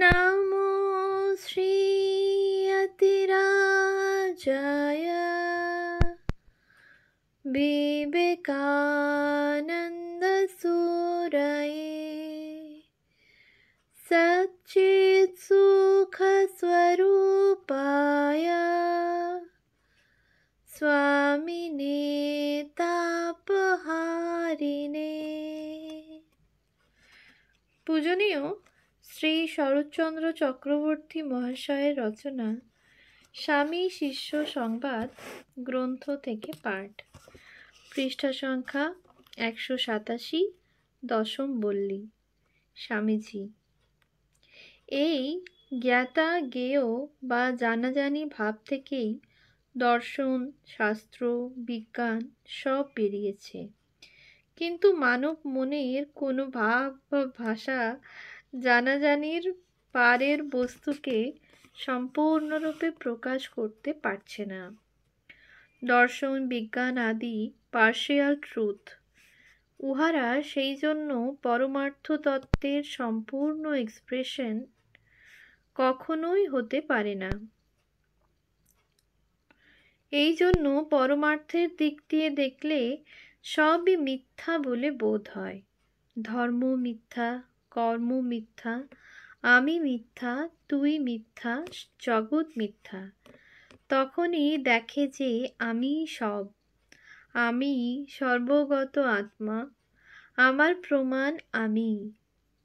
नमो श्रीयतिराजाय विवेकानन्दसूरये सच्चित्सुखस्वरूपाय स्वामिने तापहारिणे। পূজনীয় শ্রী শরৎচন্দ্র চক্রবর্তী মহাশয়ের রচনা স্বামী শিষ্য সংবাদ গ্রন্থ থেকে পাঠ, পৃষ্ঠা সংখ্যা 187, দশম বল্লী। স্বামীজি, এই জ্ঞাতা জ্ঞেয় বা জানাজানি ভাব থেকেই দর্শন, শাস্ত্র, বিজ্ঞান সব বেরিয়েছে। কিন্তু মানব মনের কোনো ভাব বা ভাষা জানাজানির পারের বস্তুকে সম্পূর্ণরূপে প্রকাশ করতে পারছে না। দর্শন, বিজ্ঞান আদি পার্শিয়াল ট্রুথ, উহারা সেই জন্য পরমার্থ তত্ত্বের সম্পূর্ণ এক্সপ্রেশন কখনোই হতে পারে না। এই জন্য পরমার্থের দিক দিয়ে দেখলে সবই মিথ্যা বলে বোধ হয়। ধর্ম মিথ্যা, কর্ম মিথ্যা, আমি মিথ্যা, তুই মিথ্যা, জগৎ মিথ্যা। তখনই দেখে যে আমি সব, আমি সর্বগত আত্মা, আমার প্রমাণ আমি।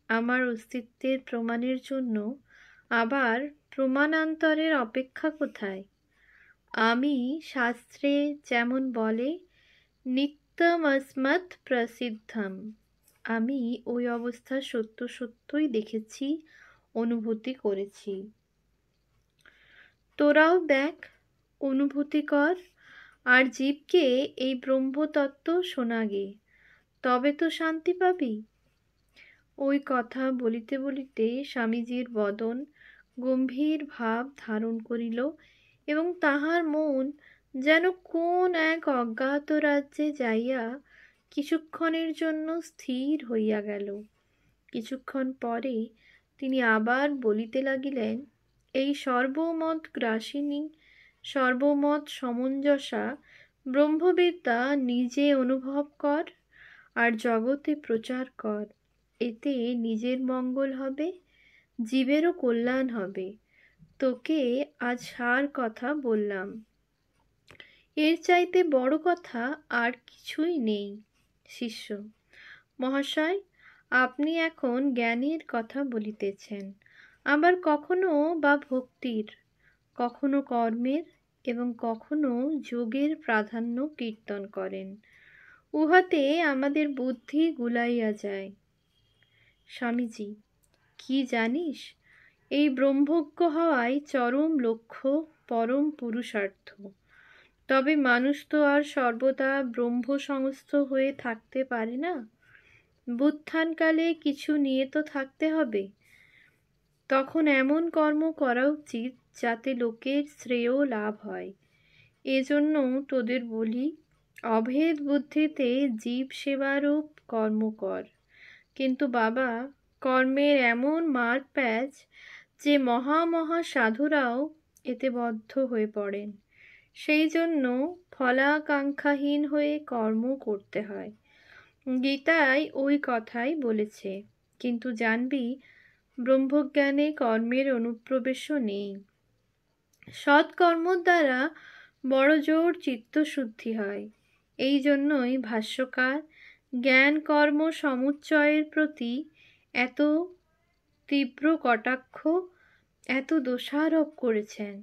আমার অস্তিত্বের প্রমাণের জন্য আবার প্রমাণান্তরের অপেক্ষা কোথায়? আমি শাস্ত্রে যেমন বলে নিত্যমস্মৎ প্রসিদ্ধম, আমি ওই অবস্থা সত্য সত্যই দেখেছি, অনুভূতি করেছি। তোরাও দেখ, অনুভূতি কর, আর জীবকে এই ব্রহ্মতত্ত্ব শোনাগে, তবে তো শান্তি পাবি। ওই কথা বলিতে বলিতে স্বামীজির বদন গম্ভীর ভাব ধারণ করিল এবং তাহার মন যেন কোন এক অজ্ঞাত রাজ্যে যাইয়া কিছুক্ষণের জন্য স্থির হইয়া গেল। কিছুক্ষণ পরে তিনি আবার বলিতে লাগিলেন, এই সর্বমত গ্রাসিনী, সর্বমত সমঞ্জসা ব্রহ্মবিদ্যা নিজে অনুভব কর আর জগতে প্রচার কর। এতে নিজের মঙ্গল হবে, জীবেরও কল্যাণ হবে। তোকে আজ সার কথা বললাম, এর চাইতে বড় কথা আর কিছুই নেই। শিষ্য: মহাশয়, আপনি এখন জ্ঞানের কথা বলিতেছেন, আবার কখনো বা ভক্তির, কখনো কর্মের এবং কখনো যোগের প্রাধান্য কীর্তন করেন। উহাতে আমাদের বুদ্ধি গুলাইয়া যায়। স্বামীজি: কি জানিস, এই ব্রহ্মজ্ঞ হওয়াই চরম লক্ষ্য, পরম পুরুষার্থ। তবে মানুষ তো আর সর্বদা ব্রহ্ম সংস্থ হয়ে থাকতে পারে না। বুত্থানকালে কিছু নিয়ে তো থাকতে হবে। তখন এমন কর্ম করা উচিত যাতে লোকের শ্রেয় লাভ হয়। এজন্য তোদের বলি, অভেদ বুদ্ধিতে জীব সেবারূপ কর্ম কর। কিন্তু বাবা, কর্মের এমন মার প্যাচ যে মহা মহা সাধুরাও এতে বদ্ধ হয়ে পড়েন। সেই জন্য ফলাকাঙ্ক্ষাহীন হয়ে কর্ম করতে হয়। গীতায় ওই কথাই বলেছে। কিন্তু জানবি, ব্রহ্মজ্ঞানে কর্মের অনুপ্রবেশও নেই। সৎকর্মর দ্বারা বড় জোর চিত্তশুদ্ধি হয়। এই জন্যই ভাষ্যকার জ্ঞান কর্ম সমুচ্চয়ের প্রতি এত তীব্র কটাক্ষ, এত দোষারোপ করেছেন।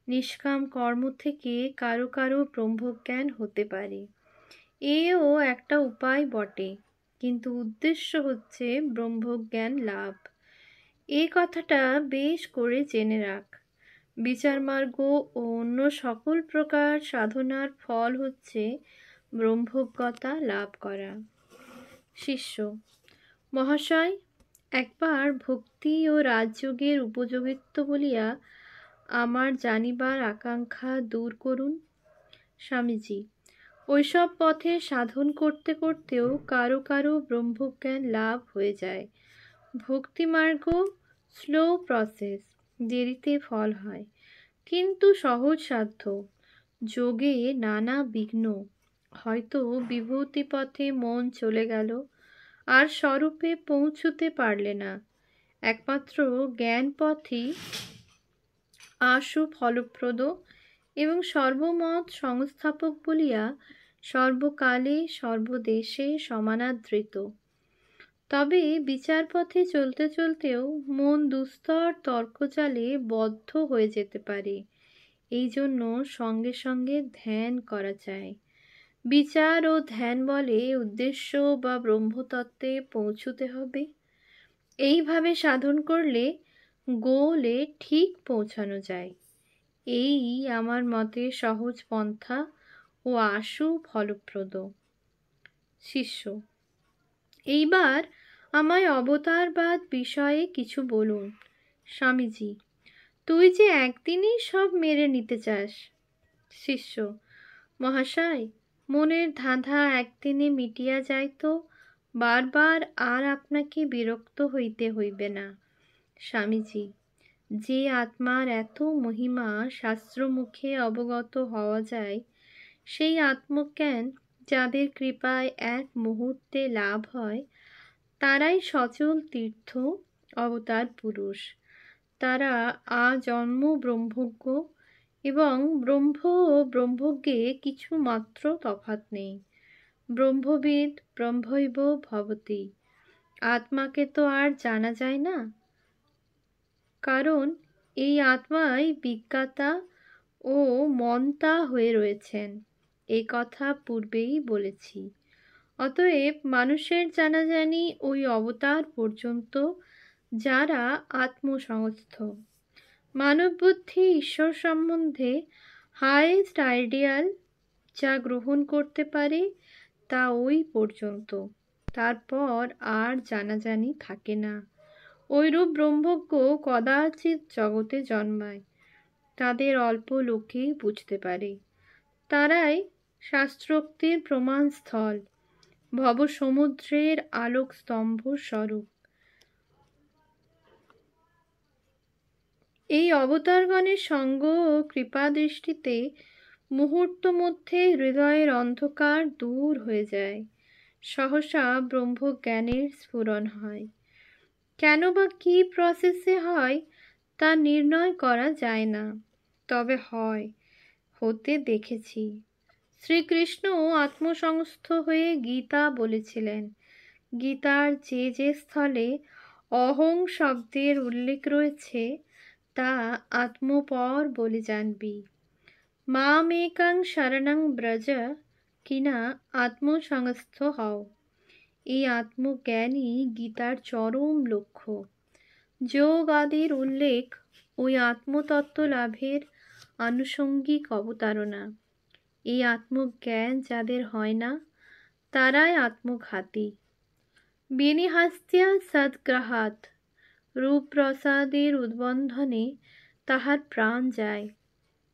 নিষ্কাম কর্ম থেকে কারো কারো ব্রহ্মজ্ঞান হতে পারে, এও একটা উপায় বটে, কিন্তু উদ্দেশ্য হচ্ছে ব্রহ্মজ্ঞান লাভ। এই কথাটা বেশ করে জেনে রাখ। বিচারমার্গ ও অন্য সকল প্রকার সাধনার ফল হচ্ছে ব্রহ্মজ্ঞতা লাভ করা। শিষ্য: মহাশয়, একবার ভক্তি ও রাজযোগের উপযোগিত্ব বলিয়া আমার জানিবার আকাঙ্ক্ষা দূর করুন। স্বামীজি: ওইসব পথে সাধন করতে করতেও কারো কারো ব্রহ্মজ্ঞান লাভ হয়ে যায়। ভক্তিমার্গ স্লো প্রসেস, দেরিতে ফল হয়, কিন্তু সহজসাধ্য। যোগে নানা বিঘ্ন, হয়তো বিভূতি পথে মন চলে গেল, আর স্বরূপে পৌঁছতে পারলে না। একমাত্র জ্ঞান পথই আশু ফলপ্রদ এবং সর্বমত সংস্থাপক বলিয়া সর্বকালে সর্বদেশে সমানাদৃত। তবে বিচারপথে চলতে চলতেও মন দুস্তর তর্কজালে বদ্ধ হয়ে যেতে পারে। এই জন্য সঙ্গে সঙ্গে ধ্যান করা চাই। বিচার ও ধ্যান বলে উদ্দেশ্য বা ব্রহ্মতত্ত্বে পৌঁছতে হবে। এইভাবে সাধন করলে গোলে ঠিক পৌঁছানো যায়। এই আমার মতে সহজ পন্থা ও আশু ফলপ্রদ। শিষ্য: এইবার আমায় অবতারবাদ বিষয়ে কিছু বলুন। স্বামীজি: তুই যে একদিনই সব মেরে নিতে চাস। শিষ্য: মহাশয়, মনের ধাঁধা একদিনে মিটিয়া যায় তো বারবার আর আপনাকে বিরক্ত হইতে হইবে না। স্বামীজি: যে আত্মার এত মহিমা শাস্ত্রমুখে অবগত হওয়া যায়, সেই আত্মজ্ঞান যাদের কৃপায় এক মুহূর্তে লাভ হয়, তারাই সচল তীর্থ অবতার পুরুষ। তারা আজন্ম ব্রহ্মজ্ঞ, এবং ব্রহ্ম ও ব্রহ্মজ্ঞে কিছু মাত্র তফাৎ নেই। ব্রহ্মবিদ ব্রহ্মৈব ভবতি। আত্মাকে তো আর জানা যায় না, কারণ এই আত্মাই বিজ্ঞাতা ও মন্তা হয়ে রয়েছেন। এই কথা পূর্বেই বলেছি। অতএব মানুষের জানাজানি ওই অবতার পর্যন্ত, যারা আত্মসংস্থ। মানব বুদ্ধি ঈশ্বর সম্বন্ধে হাইয়েস্ট আইডিয়াল যা গ্রহণ করতে পারে, তা ওই পর্যন্ত। তারপর আর জানাজানি থাকে না। ঐরূপ ব্রহ্মজ্ঞ কদাচিৎ জগতে জন্মায়। তাদের অল্প লোকেই বুঝতে পারে। তারাই শাস্ত্রোক্তির প্রমাণস্থল, ভবসমুদ্রের আলোক স্তম্ভ স্বরূপ। এই অবতারগণের সঙ্গ ও কৃপাদৃষ্টিতে মুহূর্ত মধ্যে হৃদয়ের অন্ধকার দূর হয়ে যায়। সহসা ব্রহ্মজ্ঞানের স্ফুরণ হয়। কেন বা কি প্রসেসে হয়, তা নির্ণয় করা যায় না, তবে হয়, হতে দেখেছি। শ্রীকৃষ্ণ আত্মসংস্থ হয়ে গীতা বলেছিলেন। গীতার যে যে স্থলে অহং শব্দের উল্লেখ রয়েছে, তা আত্মপর বলে জানবি। মামেকাং শরণং ব্রজ, কিনা আত্মসংস্থ হও। এই আত্মজ্ঞানই গীতার চরম লক্ষ্য। যোগ আদির উল্লেখ ওই আত্মতত্ত্ব লাভের আনুষঙ্গিক অবতারণা। এই আত্মজ্ঞান যাদের হয় না, তারাই আত্মঘাতী। বিনিহাস্তিয়া সদ্গ্রহাৎ, রূপপ্রসাদের উদ্বন্ধনে তাহার প্রাণ যায়।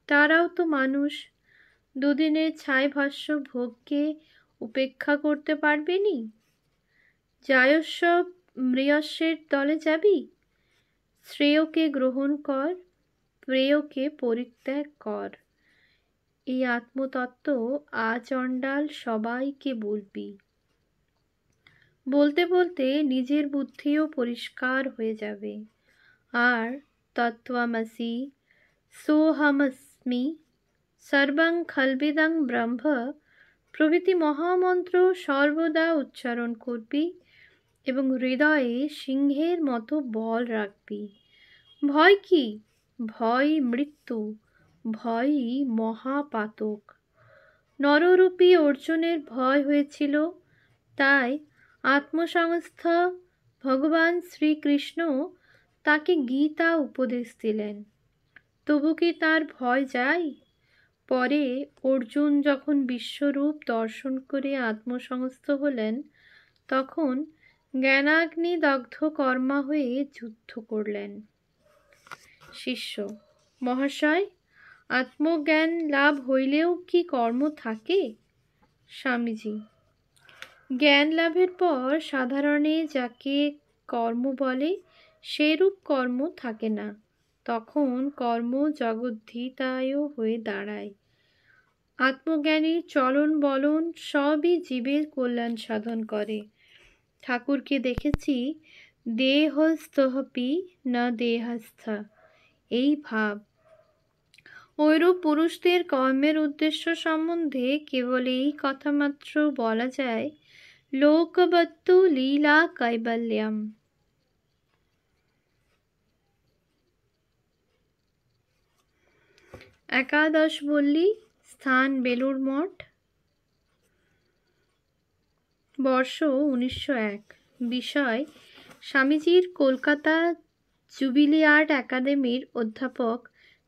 তারাও তো মানুষ, দুদিনের ছাইভাষ্য ভোগকে উপেক্ষা করতে পারবেনি। যায়স্য মৃয়স্যের দলে যাবি। শ্রেয়কে গ্রহণ কর, প্রেয়কে পরিত্যাগ কর। এই আত্মতত্ত্ব আচণ্ডাল সবাইকে বলবি। বলতে বলতে নিজের বুদ্ধিও পরিষ্কার হয়ে যাবে। আর তত্ত্বমসি, সোহমস্মি, সর্বং খলবিদং ব্রহ্ম প্রভৃতি মহামন্ত্র সর্বদা উচ্চারণ করবি এবং হৃদয়ে সিংহের মতো বল রাখবি। ভয় কি? ভয় মৃত্যু, ভয়ই মহাপাতক। নররূপী অর্জুনের ভয় হয়েছিল, তাই আত্মসংস্থ ভগবান শ্রীকৃষ্ণ তাকে গীতা উপদেশ দিলেন। তবু কি তার ভয় যায়? পরে অর্জুন যখন বিশ্বরূপ দর্শন করে আত্মসংস্থ হলেন, তখন জ্ঞানাগ্নি দগ্ধ কর্মা হয়ে যুদ্ধ করলেন। শিষ্য: মহাশয়, আত্মজ্ঞান লাভ হইলেও কি কর্ম থাকে? স্বামীজি: জ্ঞান লাভের পর সাধারণে যাকে কর্ম বলে, সেরূপ কর্ম থাকে না। তখন কর্ম জগদ্ধিতায় হয়ে দাঁড়ায়। আত্মজ্ঞানীর চলন বলন সবই জীবের কল্যাণ সাধন করে। ঠাকুরকে দেখেছি দেহস্থপি না দেহাস্থা, এই ভাব। ঐরূপ পুরুষদের কর্মের উদ্দেশ্য সম্বন্ধে কেবল এই কথা মাত্র বলা যায়, লোকবত্তু লীলা কৈবল্যম। একাদশ বল্লী, স্থান বেলুড় মঠ, বর্ষ 1901, বিষয় স্বামীজির কলকাতা জুবিলি আর্ট একাডেমির অধ্যাপক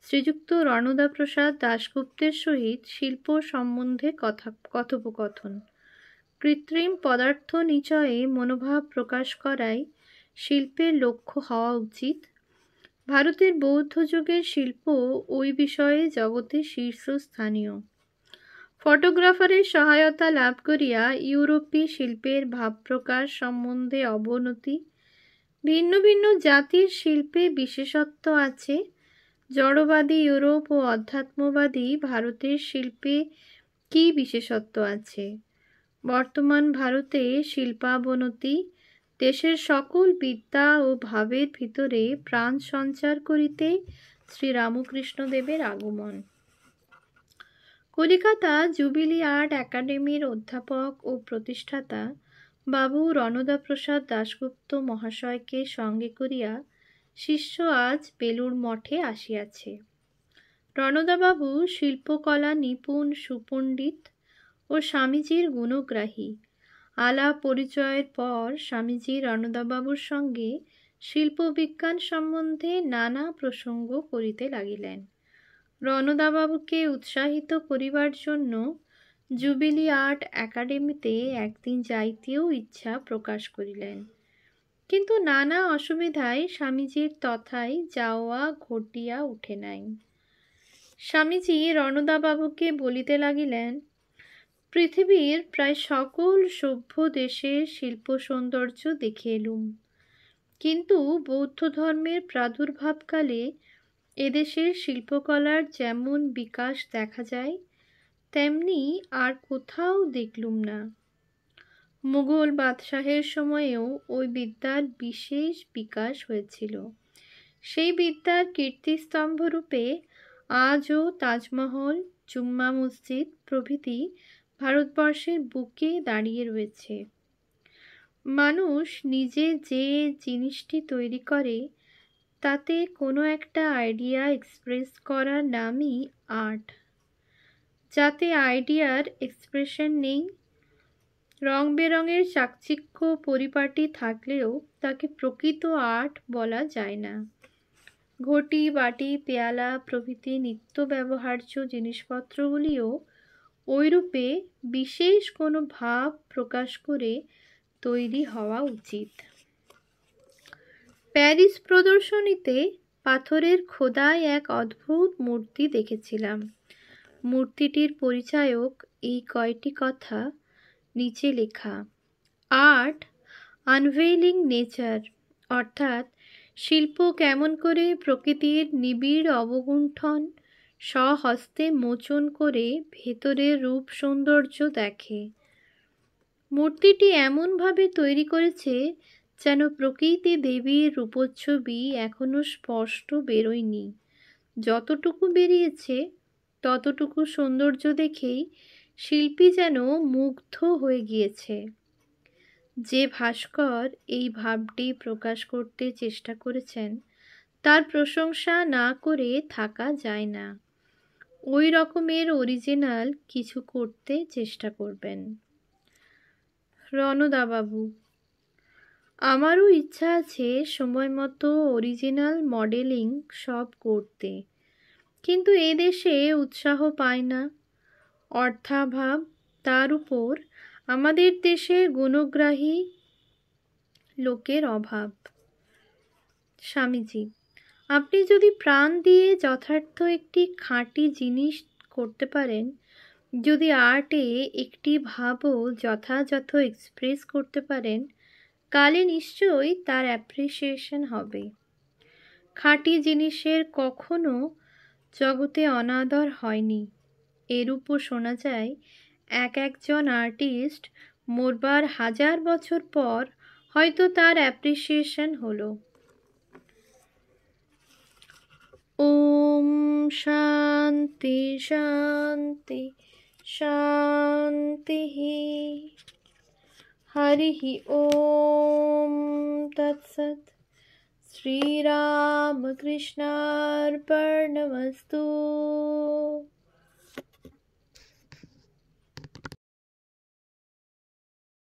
শ্রীযুক্ত রণদাপ্রসাদ দাশগুপ্তের সহিত শিল্প সম্বন্ধে কথোপকথন। কৃত্রিম পদার্থ নিচয়ে মনোভাব প্রকাশ করাই শিল্পের লক্ষ্য হওয়া উচিত। ভারতের বৌদ্ধ যুগের শিল্প ওই বিষয়ে জগতে শীর্ষস্থানীয়। ফটোগ্রাফারের সহায়তা লাভ করিয়া ইউরোপী শিল্পের ভাবপ্রকাশ সম্বন্ধে অবনতি। ভিন্ন ভিন্ন জাতির শিল্পে বিশেষত্ব আছে। জড়বাদী ইউরোপ ও অধ্যাত্মবাদী ভারতের শিল্পে কি বিশেষত্ব আছে? বর্তমান ভারতে শিল্পাবনতি, দেশের সকল বিদ্যা ও ভাবের ভিতরে প্রাণ সঞ্চার করিতে শ্রীরামকৃষ্ণদেবের আগমন। কলিকাতা জুবিলি আর্ট একাডেমির অধ্যাপক ও প্রতিষ্ঠাতা বাবু রণদাপ্রসাদ দাশগুপ্ত মহাশয়কে সঙ্গে করিয়া শিষ্য আজ বেলুড় মঠে আসিয়াছে। রণদাবাবু শিল্পকলা নিপুণ সুপণ্ডিত ও স্বামীজির গুণগ্রাহী। আলাপ পরিচয়ের পর স্বামীজি রণদাবাবুর সঙ্গে শিল্পবিজ্ঞান সম্বন্ধে নানা প্রসঙ্গ করিতে লাগিলেন। রণদাবাবুকে উৎসাহিত করিবার জন্য জুবিলি আর্ট একাডেমিতে একদিন যাইতেও ইচ্ছা প্রকাশ করিলেন, কিন্তু নানা অসুবিধায় স্বামীজির তথায় যাওয়া ঘটিয়া উঠে নাই। স্বামীজি রণদাবাবুকে বলিতে লাগিলেন, পৃথিবীর প্রায় সকল সভ্য দেশের শিল্প সৌন্দর্য দেখে এলুম, কিন্তু বৌদ্ধ ধর্মের প্রাদুর্ভাবকালে এদেশের শিল্পকলার যেমন বিকাশ দেখা যায় তেমনি আর কোথাও দেখলুম না। মুঘল বাদশাহের সময়েও ওই বিদ্যার বিশেষ বিকাশ হয়েছিল। সেই বিদ্যার কীর্তিস্তম্ভরূপে আজও তাজমহল, জুম্মা মসজিদ প্রভৃতি ভারতবর্ষের বুকে দাঁড়িয়ে রয়েছে। মানুষ নিজে যে জিনিসটি তৈরি করে তাতে কোনো একটা আইডিয়া এক্সপ্রেস করার নামই আর্ট। যাতে আইডিয়ার এক্সপ্রেশন নেই, রং বেরঙের চাকচিক্য পরিপাটি থাকলেও তাকে প্রকৃত আর্ট বলা যায় না। ঘটি, বাটি, পেয়ালা প্রভৃতি নিত্য ব্যবহার্য জিনিসপত্রগুলিও ওইরূপে বিশেষ কোনো ভাব প্রকাশ করে তৈরি হওয়া উচিত। প্যারিস প্রদর্শনীতে পাথরের খোদায় এক অদ্ভুত মূর্তি দেখেছিলাম। মূর্তিটির পরিচায়ক এই কয়টি কথা নিচে লেখা: আর্ট আনভেইলিং নেচার, অর্থাৎ শিল্প কেমন করে প্রকৃতির নিবিড় অবগুণ্ঠন স্বহস্তে মোচন করে ভেতরের রূপ সৌন্দর্য দেখে। মূর্তিটি এমনভাবে তৈরি করেছে যেন প্রকৃতি দেবীর রূপচ্ছবি এখনো স্পষ্ট বেরোয়নি। যতটুকু বেরিয়েছে ততটুকু সৌন্দর্য দেখেই শিল্পী যেন মুগ্ধ হয়ে গিয়েছে। যে ভাস্কর এই ভাবটি প্রকাশ করতে চেষ্টা করেছেন তার প্রশংসা না করে থাকা যায় না। ওই রকমের অরিজিনাল কিছু করতে চেষ্টা করবেন। রণদাবাবু: আমারও ইচ্ছা আছে সময় মতো অরিজিনাল মডেলিং সব করতে, কিন্তু এদেশে উৎসাহ পায় না, অর্থাভাব, তার উপর আমাদের দেশে গুণগ্রাহী লোকের অভাব। স্বামীজি: আপনি যদি প্রাণ দিয়ে যথার্থ একটি খাঁটি জিনিস করতে পারেন, যদি আর্টে একটি ভাবও যথাযথ এক্সপ্রেস করতে পারেন, কালে নিশ্চয়ই তার অ্যাপ্রিসিয়েশন হবে। খাঁটি জিনিসের কখনো জগতে অনাদর হয়নি। এরূপও শোনা যায় একজন আর্টিস্ট মরবার 1000 বছর পর হয়তো তার অ্যাপ্রিসিয়েশন হলো। ওম শান্তি শান্তি শান্তি। হরি ওম তৎসৎ। শ্রীরামকৃষ্ণার্পণমস্তু।